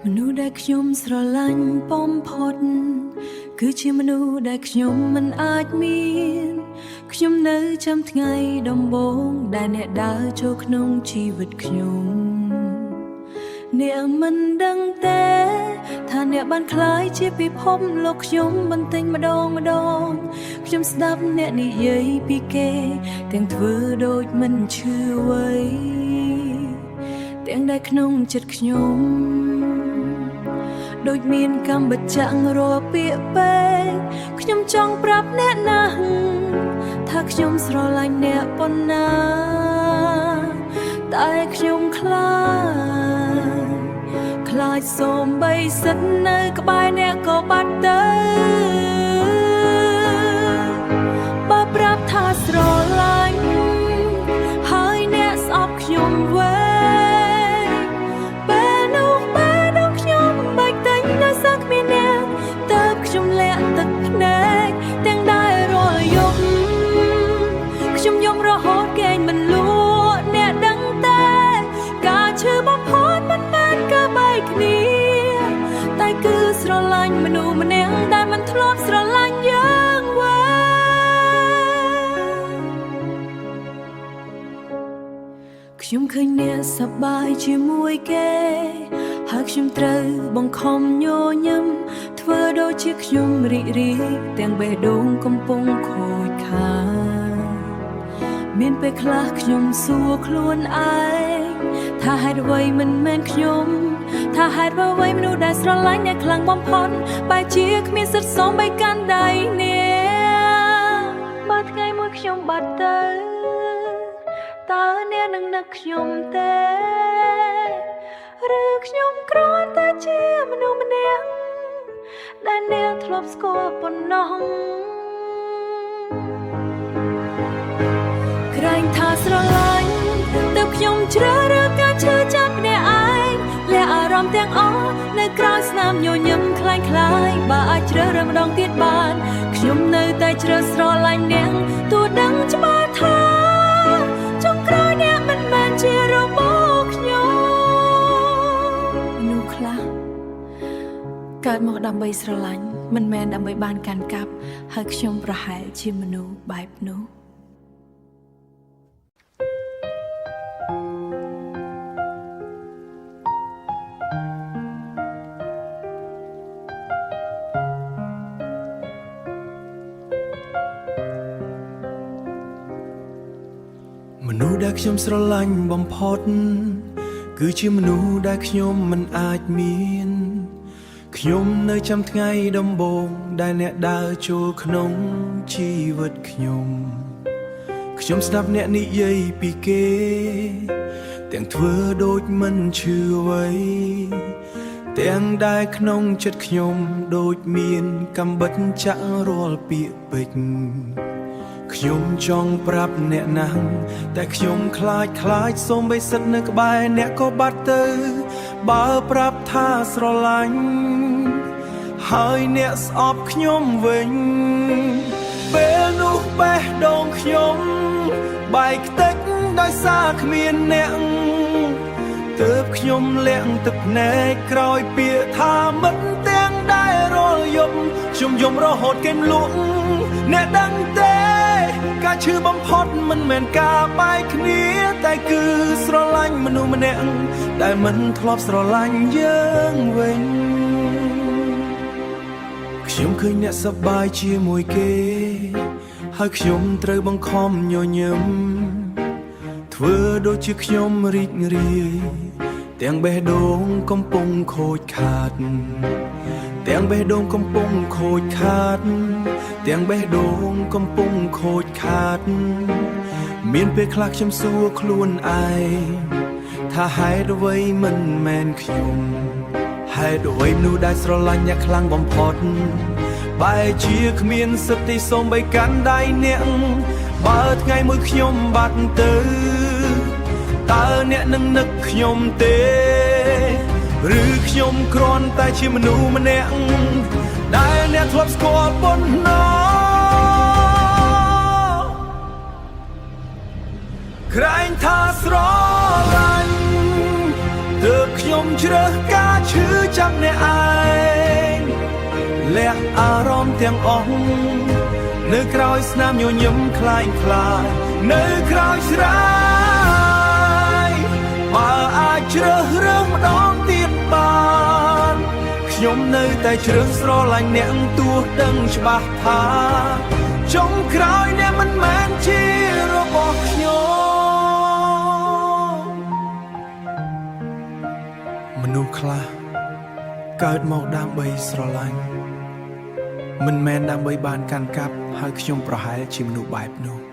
មនុស្សដែលខ្ញុំស្រឡាញ់បំផុតគឺជាមនុស្សដែលខ្ញុំមិនអាចមានខ្ញុំនៅចាំថ្ងៃដំបូងដែលអ្នកដើរចូលក្នុងជីវិតខ្ញុំអ្នកមិនដឹងទេថាអ្នកបានក្លាយជាពិភពលោកខ្ញុំបន្តិចម្ដងខ្ញុំស្ដាប់អ្នកនិយាយពីគេទាំងធ្វើដូចមិនឈឺអ្វីទាំងដែលក្នុងចិត្តខ្ញុំដូចមានកម្មបច្ចៈរាល់ពាក្យពេកខ្ញុំចង់ប្រាប់អ្នកណាស់ថាខ្ញុំស្រឡាញ់អ្នកប៉ុណ្ណាតែខ្ញុំខ្លាចសូម្បីសិតនៅក្បែរអ្នកក៏បាត់ទៅបើប្រាប់ថាស្រឡាញ់ហើយអ្នកស្អប់ខ្ញុំវិញពេលនោះខ្ញុំបែកតែងនៅសឹកមានអ្នកតើបខ្ញុំលាក់ទឹកភ្នែកទាំងដែលរាល់យប់ខ្ញុំយំរហូតគេងមិនលក់អ្នកដឹងទេការឈឺបំផុតមិនមែនក៏បែកគ្នាតែគឺស្រឡាញ់មនុស្សម្នាក់ដែលមិនធ្លាប់ស្រឡាញ់យើងខ្ញុំឃើញអ្នកសប្បាយជាមួយគេហើយខ្ញុំត្រូវបង្ខំញញឹមធ្វើដូចជាខ្ញុំរីករាយទាំងបេះដូងកំពុងខូចខាតមានពេលខ្លះខ្ញុំសួរខ្លួនឯងថាហេតុអ្វីមិនមែនខ្ញុំថាហេតុអ្វីមនុស្សដែលស្រឡាញ់អ្នកខ្លាំងបំផុតបែរជាគ្មានសិទ្ធិសូម្បីកាន់ដៃអ្នកបើថ្ងៃមួយខ្ញុំបាត់ទៅតើអ្នកនឹងនឹកខ្ញុំទេឬខ្ញុំគ្រាន់តែជាមនុស្សម្នាក់ដែលអ្នកធ្លាប់ស្គាល់ប៉ុណ្ណោះក្រែងថាស្រឡាញ់ទើបខ្ញុំជ្រើសរើសការឈឺចាប់អ្នកឯងលះអារម្មណ៍ទាំងអស់នៅក្រៅស្នាមញញឹមคล้ายបើអាចជ្រើសរើសម្ដងទៀតបានខ្ញុំនៅតែជ្រើសស្រឡាញ់អ្នកទោះដឹងច្បាស់ថាចុងក្រោយអ្នកមិនមែនជារបស់ខ្ញុំមនុស្សខ្លះកើតមកដើម្បីស្រឡាញ់មិនមែនដើម្បីបានកាន់កាប់ហើយខ្ញុំប្រហែលជាមនុស្សបែបនោះមនុស្សដែលខ្ញុំស្រឡាញ់បំផុតគឺជាមនុស្សដែលខ្ញុំមិនអាចមានខ្ញុំនៅចាំថ្ងៃដំបូងដែលអ្នកដើរចូលក្នុងជីវិតខ្ញុំស្ដាប់អ្នកនិយាយពីគេទាំងធ្វើដូចមិនឈឺអ្វីទាំងដែលក្នុងចិត្តខ្ញុំដូចមានកម្មបច្ចៈរាល់ពាក្យពេចន៍ខ្ញុំចង់ប្រាប់អ្នកណាស់តែខ្ញុំខ្លាចសូម្បីសិតនៅក្បែរអ្នកក៏បាត់ទៅបើប្រាប់ថាស្រឡាញ់ហើយអ្នកស្អប់ខ្ញុំវិញពេលនោះបេះដូងខ្ញុំបែកខ្ទេចដោយសារគ្មានអ្នកទើបខ្ញុំលាក់ទឹកភ្នែកក្រោយពាក្យថាមិនទាំងដែលរាល់យប់ខ្ញុំយំរហូតគេមលក់អ្នកដឹងទេការឈឺបំផុតមិនមែនការបែកគ្នាតែគឺស្រឡាញ់មនុស្សម្នាក់ដែលមិនធ្លាប់ស្រឡាញ់យើងវិញខ្ញុំឃើញអ្នកសប្បាយជាមួយគេហើយខ្ញុំត្រូវបង្ខំញញឹមធ្វើដូចជាខ្ញុំរីករាយទាំងបេះដូងកំពុងខូចខាតទាំងបេះដូងកំពុងខូចខាតទាំងបេះដូងកំពុងខូចខាតមានពេលខ្លះខ្ញុំសួរខ្លួនឯងថាហេតុអ្វីមិនមែនខ្ញុំហេតុអ្វីមនុស្សដែលស្រឡាញ់អ្នកខ្លាំងបំផុតបែរជាគ្មានសិទ្ធិសូម្បីកាន់ដៃអ្នកបើថ្ងៃមួយខ្ញុំបាត់ទៅតើអ្នកនឹងនឹកខ្ញុំទេឬខ្ញុំគ្រាន់តែជាមនុស្សម្នាក់ដែលអ្នកធ្លាប់ស្គាល់ប៉ុណ្ណោះក្រែងថាស្រឡាញ់ទើបខ្ញុំជ្រើសការ ឈឺចាប់អ្នកឯងលះអារម្មណ៍ទាំងអស់នៅក្រោយស្នាមញញឹមคล้ายនៅក្រោយស្រាយបើអាចជ្រើសរើសម្ដងទៀតបានខ្ញុំនៅតែជ្រើសស្រឡាញ់អ្នកទោះដឹងច្បាស់ថាចុងក្រោយអ្នកមិនមែនជារបស់ខ្ញុំមនុស្សខ្លះកើតមកដើម្បីស្រឡាញ់មិនមែនដើម្បីបានកាន់កាប់ហើយខ្ញុំប្រហែលជាមនុស្សបែបនោះ